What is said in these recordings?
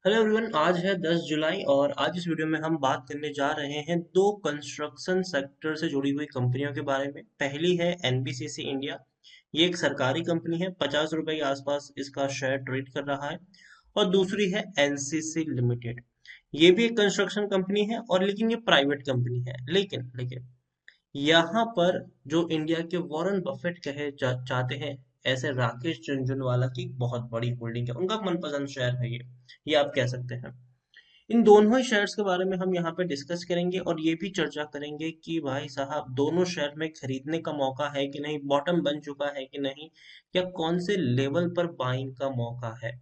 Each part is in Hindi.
हेलो एवरीवन, आज है 10 जुलाई और आज इस वीडियो में हम बात करने जा रहे हैं दो कंस्ट्रक्शन सेक्टर से जुड़ी हुई कंपनियों के बारे में। पहली है एनबीसीसी इंडिया। ये एक सरकारी कंपनी है, 50 रुपए के आसपास इसका शेयर ट्रेड कर रहा है। और दूसरी है एनसीसी लिमिटेड। ये भी एक कंस्ट्रक्शन कंपनी है और लेकिन ये प्राइवेट कंपनी है। लेकिन लेकिन यहाँ पर जो इंडिया के वॉरेन बफेट चाहते हैं, ऐसे राकेश झुनझुनवाला की बहुत बड़ी होल्डिंग है, उनका मनपसंद शेयर है ये आप कह सकते हैं। इन दोनों ही शेयर्स के बारे में हम यहाँ पे डिस्कस करेंगे और ये भी चर्चा करेंगे कि भाई साहब दोनों शेयर में खरीदने का मौका है कि नहीं, बॉटम बन चुका है कि नहीं, या कौन से लेवल पर बाइंग का मौका है।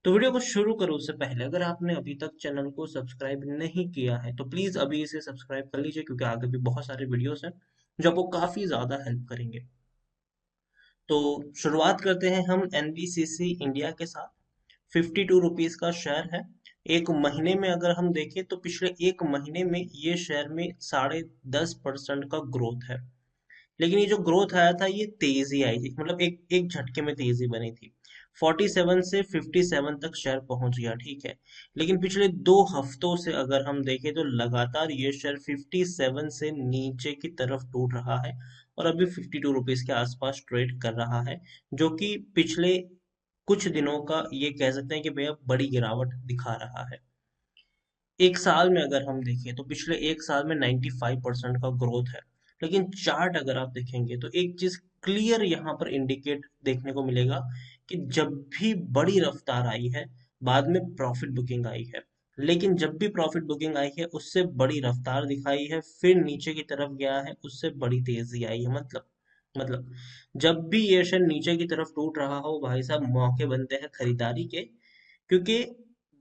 तो वीडियो को शुरू करो उससे पहले अगर आपने अभी तक चैनल को सब्सक्राइब नहीं किया है तो प्लीज अभी इसे सब्सक्राइब कर लीजिए, क्योंकि आगे भी बहुत सारे वीडियोस हैं जो आपको काफी ज्यादा हेल्प करेंगे। तो शुरुआत करते हैं हम एनबीसीसी इंडिया के साथ। 52 रुपीज का शेयर है। एक महीने में अगर हम देखें तो पिछले एक महीने में ये शेयर में 10.5% का ग्रोथ है। लेकिन ये जो ग्रोथ आया था ये तेजी आई थी, मतलब एक एक झटके में तेजी बनी थी। 47 से 57 तक शेयर पहुंच गया, ठीक है। लेकिन पिछले 2 हफ्तों से अगर हम देखें तो लगातार ये शेयर 57 से नीचे की तरफ टूट रहा है और अभी 52 रुपीज के आसपास ट्रेड कर रहा है, जो कि पिछले कुछ दिनों का ये कह सकते हैं कि भैया बड़ी गिरावट दिखा रहा है। एक साल में अगर हम देखें तो पिछले एक साल में 95% का ग्रोथ है। लेकिन चार्ट अगर आप देखेंगे तो एक चीज क्लियर यहाँ पर इंडिकेट देखने को मिलेगा कि जब भी बड़ी रफ्तार आई है, बाद में प्रॉफिट बुकिंग आई है। लेकिन जब भी प्रॉफिट बुकिंग आई है उससे बड़ी रफ्तार दिखाई है, फिर नीचे की तरफ गया है, उससे बड़ी तेजी आई है। मतलब जब भी ये शेयर नीचे की तरफ टूट रहा हो, भाई साहब मौके बनते हैं खरीदारी के, क्योंकि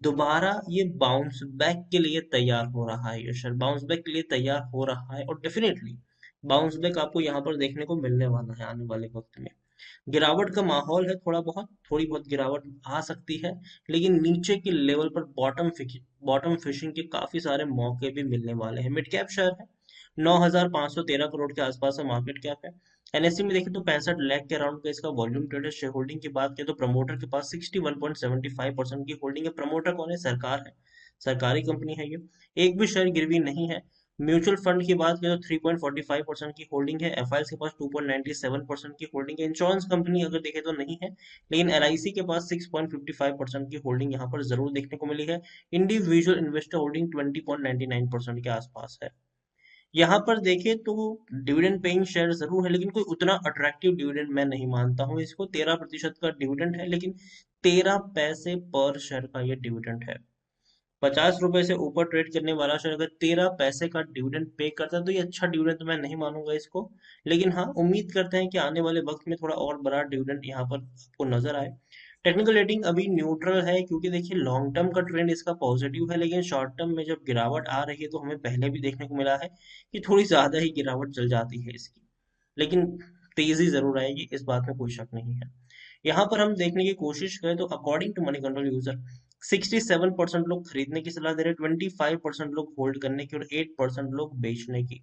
दोबारा ये बाउंस बैक के लिए तैयार हो रहा है। ये शेयर बाउंस बैक के लिए तैयार हो रहा है और डेफिनेटली बाउंस बैक आपको यहाँ पर देखने को मिलने वाला है आने वाले वक्त में। गिरावट का माहौल है, थोड़ी बहुत गिरावट आ सकती है। लेकिन नीचे के लेवल पर बॉटम फिशिंग के काफी सारे मौके भी मिलने वाले हैं। मिड कैप शेयर है, 9,513 करोड़ के आसपास का मार्केट कैप है। एनएससी में देखें तो 65 लाख के अराउंड का इसका वॉल्यूम ट्रेड है। शेयर होल्डिंग की बात करें तो प्रमोटर के पास 61.75% की होल्डिंग है। प्रमोटर कौन है? सरकार है, सरकारी कंपनी है ये। एक भी शेयर गिरवी नहीं है। म्यूचुअल फंड की बात करें तो 3.45% की होल्डिंग है। एफआईएस के पास 2.97% की होल्डिंग है। इंश्योरेंस कंपनी अगर देखें तो नहीं है, लेकिन एलआईसी के पास 6.55% की होल्डिंग यहाँ पर जरूर देखने को मिली है। इंडिविजुअल इन्वेस्टर होल्डिंग 20.99% के आसपास है। यहाँ पर देखें तो डिविडेंड पेइंग शेयर जरूर है, लेकिन कोई उतना अट्रैक्टिव डिविडेंड मैं नहीं मानता हूँ इसको। 13% का डिविडेंड है, लेकिन 13 पैसे पर शेयर का ये डिविडेंड है। 50 रुपए से ऊपर ट्रेड करने वाला शेयर अगर 13 पैसे का डिविडेंड पे करता है तो ये अच्छा डिविडेंड तो मैं नहीं मानूंगा इसको। लेकिन हाँ, उम्मीद करते हैं कि आने वाले वक्त में थोड़ा और बड़ा डिविडेंड यहाँ पर आपको नजर आए। टेक्निकल रेटिंग अभी न्यूट्रल है, क्योंकि देखिए लॉन्ग टर्म का ट्रेंड इसका पॉजिटिव है, लेकिन शॉर्ट टर्म में जब गिरावट आ रही है तो हमें पहले भी देखने को मिला है कि थोड़ी ज्यादा ही गिरावट चल जाती है इसकी। लेकिन तेजी जरूर आएगी, इस बात में कोई शक नहीं है। यहाँ पर हम देखने की कोशिश करें तो according to money control user 67% लोग खरीदने की सलाह दे रहे हैं, 25% लोग होल्ड करने की और 8% लोग बेचने की।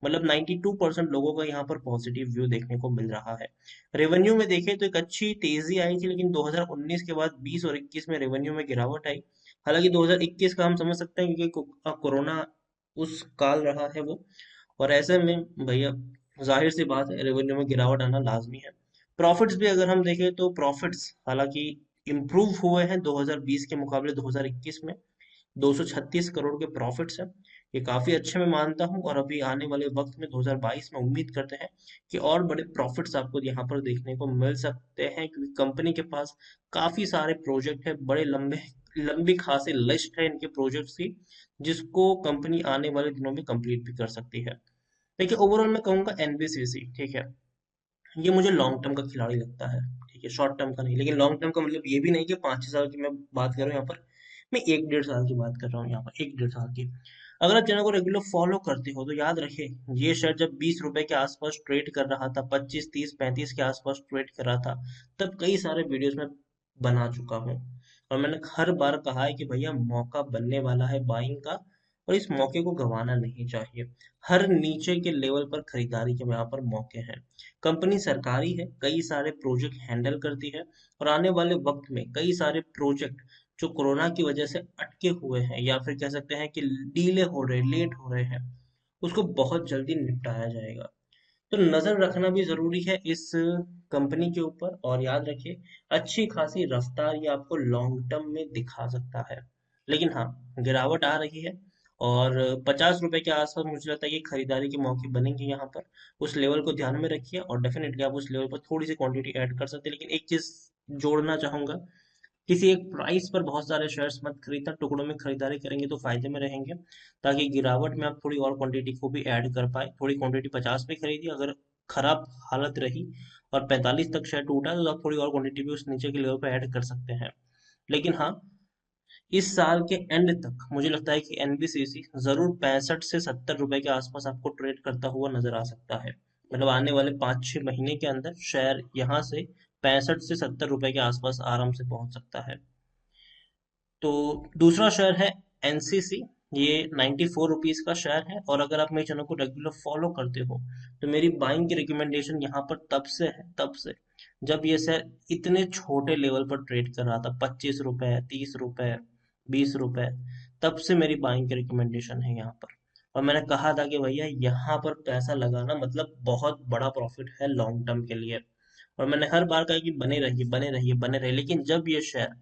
मतलब 92% लोगों का यहाँ पर पॉजिटिव व्यू देखने को मिल रहा है। रेवेन्यू में देखें तो एक अच्छी तेजी आई थी, लेकिन 2019 के बाद 20 और 21 में रेवेन्यू में गिरावट आई। हालांकि 2021 का हम समझ सकते हैं क्योंकि कोरोना उस काल रहा है वो। और ऐसे में भैया जाहिर सी बात है रेवेन्यू में गिरावट आना लाजमी है। प्रॉफिट्स भी अगर हम देखें तो प्रॉफिट्स हालांकि इम्प्रूव हुए हैं 2020 के मुकाबले 2021 में। 236 करोड़ के प्रॉफिट्स हैं, ये काफी अच्छे मैं मानता हूं। और अभी आने वाले वक्त में 2022 में उम्मीद करते हैं कि और बड़े प्रॉफिट्स आपको यहाँ पर देखने को मिल सकते हैं, क्योंकि कंपनी के पास काफी सारे प्रोजेक्ट है, बड़े लंबे लंबी खासी लिस्ट है इनके प्रोजेक्ट्स की, जिसको कंपनी आने वाले दिनों में कंप्लीट भी कर सकती है। देखिए ओवरऑल मैं कहूंगा एनबीसीसी ठीक है, ये मुझे लॉन्ग टर्म का खिलाड़ी लगता है। ठीक है, शॉर्ट टर्म का नहीं। लेकिन लॉन्ग टर्म का मतलब ये भी नहीं कि 5-6 साल की मैं बात कर रहा हूँ यहाँ पर, मैं 1-1.5 साल की बात कर रहा हूँ यहाँ पर, 1-1.5 साल की। अगर आप चैनल को रेगुलर फॉलो करते हो तो याद रखिए, ये शेयर जब 20 रुपए के आसपास ट्रेड कर रहा था, 25, 30, 35 के आसपास ट्रेड कर रहा था, तब कई सारे वीडियोस में बना चुका हूँ। और मैंने हर बार कहा है कि भैया मौका बनने वाला है बाइंग का, और इस मौके को गंवाना नहीं चाहिए। हर नीचे के लेवल पर खरीदारी के यहाँ पर मौके हैं। कंपनी सरकारी है, कई सारे प्रोजेक्ट हैंडल करती है, और आने वाले वक्त में कई सारे प्रोजेक्ट जो कोरोना की वजह से अटके हुए हैं या फिर कह सकते हैं कि डीले हो रहे, लेट हो रहे हैं, उसको बहुत जल्दी निपटाया जाएगा। तो नजर रखना भी जरूरी है इस कंपनी के ऊपर, और याद रखिए अच्छी खासी रफ्तार ये आपको लॉन्ग टर्म में दिखा सकता है। लेकिन हाँ, गिरावट आ रही है, और 50 रुपए के आसपास मुझे लगता है कि खरीदारी के मौके बनेंगे यहाँ पर। उस लेवल को ध्यान में रखिए, और डेफिनेटली आप उस लेवल पर थोड़ी सी क्वांटिटी ऐड कर सकते हैं। लेकिन एक चीज जोड़ना चाहूंगा, किसी एक प्राइस पर बहुत सारे शेयर्स मत खरीदना, टुकड़ों में खरीदारी करेंगे तो फायदे में रहेंगे, ताकि गिरावट में आप थोड़ी और क्वांटिटी को भी ऐड कर पाए। थोड़ी क्वांटिटी 50 पे खरीदिए, अगर खराब हालत रही और 45 तक शेयर टूटा तो आप थोड़ी और क्वांटिटी भी उस नीचे के लेवल पे ऐड कर सकते हैं। लेकिन हाँ, इस साल के एंड तक मुझे लगता है कि एनबीसीसी जरूर 65 से 70 रुपए के आसपास आपको ट्रेड करता हुआ नजर आ सकता है। मतलब आने वाले 5-6 महीने के अंदर शेयर यहाँ से 65 से 70 रुपए के आसपास आराम से पहुंच सकता है। तो दूसरा शेयर है एनसीसी। ये 94 रुपीज का शेयर है, और अगर आप मेरे चैनल को रेगुलर फॉलो करते हो तो मेरी बाइंग की रिकमेंडेशन यहाँ पर तब से जब ये शेयर इतने छोटे लेवल पर ट्रेड कर रहा था, 25 रुपए, 30 रुपए, 20 रुपए, तब से मेरी बाइंग की रिकमेंडेशन है यहाँ पर। और मैंने कहा था कि भैया यहाँ पर पैसा लगाना मतलब बहुत बड़ा प्रॉफिट है लॉन्ग टर्म के लिए। और मैंने हर बार कहा कि बने रहिए, बने रहिए, बने रहिए। लेकिन जब ये शेयर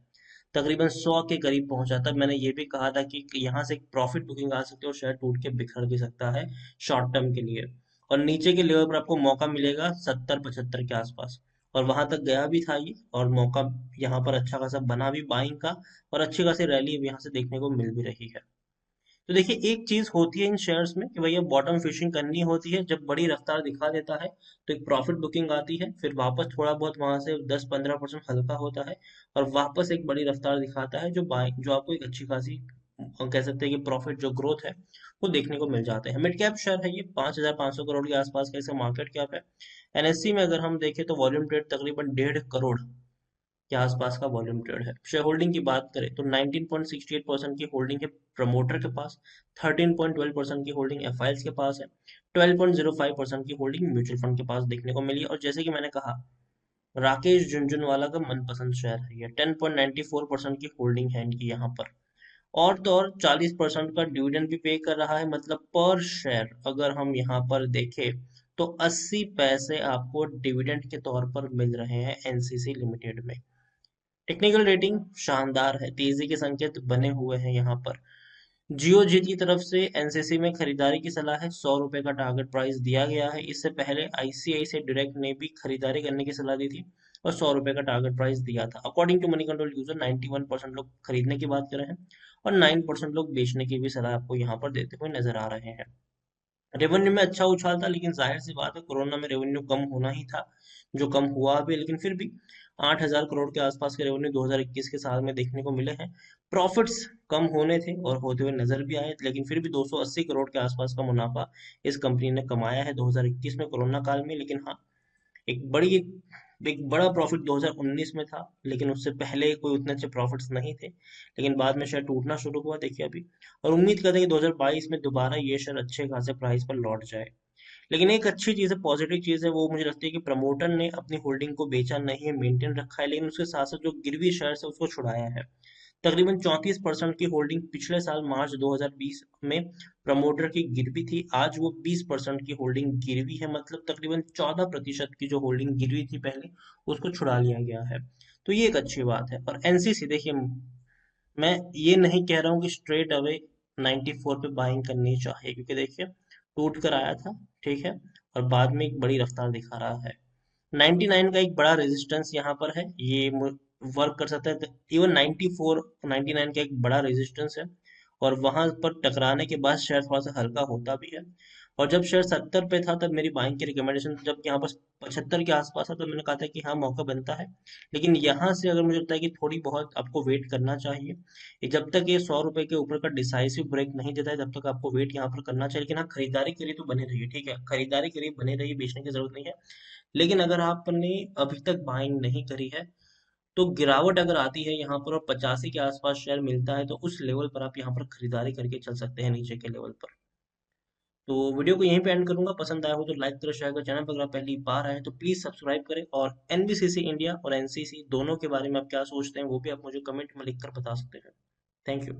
तकरीबन 100 के करीब पहुंचा था, मैंने ये भी कहा था कि यहाँ से एक प्रॉफिट बुकिंग आ सकती है और शेयर टूट के बिखर भी सकता है शॉर्ट टर्म के लिए। और नीचे के लेवल पर आपको मौका मिलेगा 70-75 के आसपास, और वहां तक गया भी था ये, और मौका यहाँ पर अच्छा खासा बना भी बाइंग का, और अच्छी खासी रैली यहाँ से देखने को मिल भी रही है। तो देखिए, एक चीज होती है इन शेयर्स में कि भैया बॉटम फिशिंग करनी होती है। जब बड़ी रफ्तार दिखा देता है तो एक प्रॉफिट बुकिंग आती है, फिर वापस थोड़ा बहुत वहां से 10-15% हल्का होता है, और वापस एक बड़ी रफ्तार दिखाता है जो बाय जो आपको एक अच्छी खासी कह सकते हैं कि प्रॉफिट जो ग्रोथ है वो देखने को मिल जाते हैं। मिड कैप शेयर है ये, 5,500 करोड़ के आसपास का इसका मार्केट कैप है। एनएससी में अगर हम देखें तो वॉल्यूम ट्रेड तकरीबन 1.5 करोड़ के आसपास का वॉल्यूम ट्रेड है। शेयर होल्डिंग की बात करें तो 19.68% की होल्डिंग है प्रमोटर के पास, 13.12% की होल्डिंग एफआईएल्स के पास है, 12.05% की होल्डिंग म्यूचुअल फंड के पास देखने को मिली है। और जैसे कि मैंने कहा, राकेश झुनझुनवाला का मनपसंद शेयर है ये, 10.94% की होल्डिंग है इनकी यहाँ पर। और तो और 40% का डिविडेंड भी पे कर रहा है, मतलब पर शेयर अगर हम यहाँ पर देखें तो 80 पैसे आपको डिविडेंड के तौर पर मिल रहे हैं एनसीसी लिमिटेड में। टेक्निकल रेटिंग शानदार है, तेजी के संकेत बने हुए हैं यहाँ पर। जियो जी की तरफ से एनसीसी में खरीदारी की सलाह है, 100 रुपए का टारगेट प्राइस दिया गया है। इससे पहले आईसीआईसीआई डायरेक्ट ने भी खरीदारी करने की सलाह दी थी, और 100 रुपए का टारगेट प्राइस दिया था। According to money control user 91% लोग खरीदने की बात कर रहे हैं, और 9% लोग बेचने की भी सलाह आपको यहाँ पर देते हुए नजर आ रहे हैं। रेवेन्यू में अच्छा उछाल था, लेकिन जाहिर सी बात है कोरोना में रेवेन्यू कम होना ही था, जो कम हुआ भी। लेकिन फिर भी 8,000 करोड़ के आसपास के रेवेन्यू 2021 के साल में देखने को मिले हैं। प्रॉफिट्स कम होने थे और होते हुए नजर भी आए, लेकिन फिर भी 280 करोड़ के आसपास का मुनाफा इस कंपनी ने कमाया है 2021 में कोरोना काल में। लेकिन हाँ, एक बड़ी एक बड़ा प्रॉफिट 2019 में था, लेकिन उससे पहले कोई उतने अच्छे प्रॉफिट्स नहीं थे। लेकिन बाद में शेयर टूटना शुरू हुआ, देखिए अभी। और उम्मीद करते हैं कि 2022 में दोबारा ये शेयर अच्छे खासे प्राइस पर लौट जाए। लेकिन एक अच्छी चीज है, पॉजिटिव चीज है, वो मुझे लगती है कि प्रमोटर ने अपनी होल्डिंग को बेचा नहीं है, मेंटेन रखा है। लेकिन उसके साथ साथ जो गिरवी शेयर है उसको छुड़ाया है। तकरीबन 34% की होल्डिंग पिछले साल मार्च 2020 में प्रमोटर की गिरवी थी, आज वो 20% की होल्डिंग गिरवी है। मतलब तकरीबन 14% की जो होल्डिंग गिरवी थी पहले, उसको छुड़ा लिया गया है। तो ये एक अच्छी बात है। और एनसीसी देखिए, मैं ये नहीं कह रहा हूँ कि स्ट्रेट अवे 94 पे बाइंग करनी चाहिए, क्योंकि देखिए टूट कर आया था, ठीक है, और बाद में एक बड़ी रफ्तार दिखा रहा है। 99 का एक बड़ा रेजिस्टेंस यहाँ पर है, ये वर्क कर सकता है। इवन 94 99 का एक बड़ा रेजिस्टेंस है, और वहां पर टकराने के बाद शेयर थोड़ा सा हल्का होता भी है। और जब शेयर 70 पे था तब मेरी बाइंग की रिकमेंडेशन, जब यहाँ पर 75 के आसपास था तो मैंने कहा था कि हाँ मौका बनता है। लेकिन यहाँ से अगर मुझे लगता है कि थोड़ी बहुत आपको वेट करना चाहिए, जब तक ये 100 रुपए के ऊपर का डिसाइसिव ब्रेक नहीं देता है तब तक आपको वेट यहाँ पर करना चाहिए। लेकिन हाँ, खरीदारी के लिए तो बने रहिए, ठीक है, खरीदारी के लिए बने रहिए, बेचने की जरूरत नहीं है। लेकिन अगर आपने अभी तक बाइंग नहीं करी है तो गिरावट अगर आती है यहाँ पर और 85 के आसपास शेयर मिलता है, तो उस लेवल पर आप यहाँ पर खरीदारी करके चल सकते हैं नीचे के लेवल पर। तो वीडियो को यहीं पे एंड करूंगा। पसंद आया हो तो लाइक करो, शेयर करो। चैनल पर अगर आप पहली बार आए तो प्लीज सब्सक्राइब करें, और एनबीसीसी इंडिया और एनसीसी दोनों के बारे में आप क्या सोचते हैं वो भी आप मुझे कमेंट में लिखकर बता सकते हैं। Thank you.